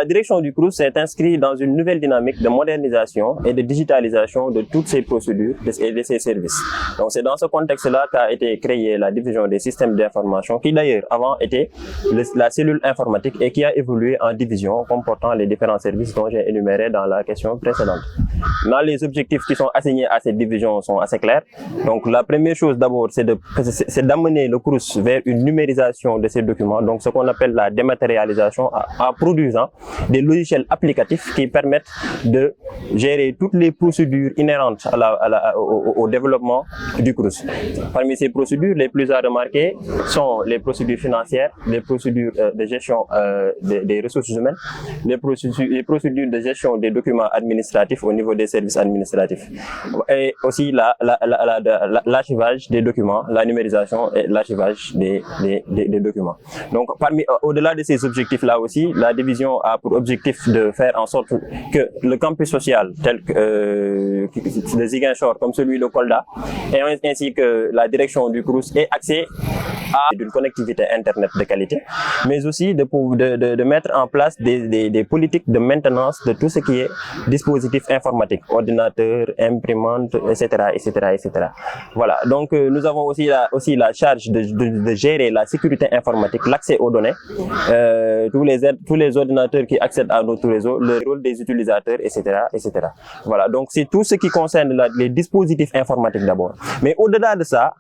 la direction du CROUS s'est inscrite dans une nouvelle dynamique de modernisation et de digitalisation de toutes ces procédures et de ces services. Donc c'est dans ce contexte-là qu'a été créée la division des systèmes d'information, qui d'ailleurs avant était la cellule informatique et qui a évolué en division comportant les différents services dont j'ai énuméré dans la question précédente. Là, les objectifs qui sont assignés à cette division sont assez clairs. Donc la première chose d'abord, c'est d'amener le CROUS vers une numérisation de ces documents, donc ce qu'on appelle la dématérialisation, en produisant des logiciels applicatifs qui permettent de gérer toutes les procédures inhérentes au développement du CROUS. Parmi ces procédures, les plus à remarquer sont les procédures financières, les procédures de gestion des ressources humaines, les procédures de gestion des documents administratifs au niveau des services administratifs, et aussi l'archivage des documents, la numérisation et l'archivage des documents. Donc, au-delà de ces objectifs-là aussi, la division a pour objectif de faire en sorte que le campus social, tel que de Ziguinchor, comme celui de Kolda, et ainsi que la direction du CROUS, ait accès à une connectivité Internet de qualité, mais aussi de mettre en place des politiques de maintenance de tout ce qui est dispositif informatique, ordinateur, imprimante, etc., etc., etc. Voilà. Donc, nous avons aussi la charge de gérer la sécurité informatique, l'accès aux données, tous les ordinateurs qui accèdent à notre réseau, le rôle des utilisateurs, etc., etc. Voilà. Donc, c'est tout ce qui concerne les dispositifs informatiques d'abord. Mais au-delà de ça,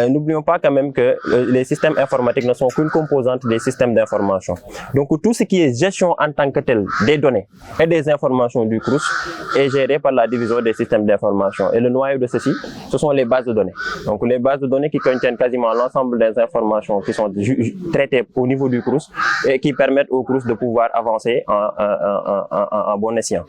n'oublions pas quand même que les systèmes informatiques ne sont qu'une composante des systèmes d'information. Donc, tout ce qui est gestion en tant que tel des données et des informations du CROUS est géré par la division des systèmes d'information. Et le noyau de ceci, ce sont les bases de données. Donc, les bases de données qui contiennent quasiment l'ensemble des informations qui sont traitées au niveau du CROUS et qui permettent au CROUS de pouvoir avancer en bon escient.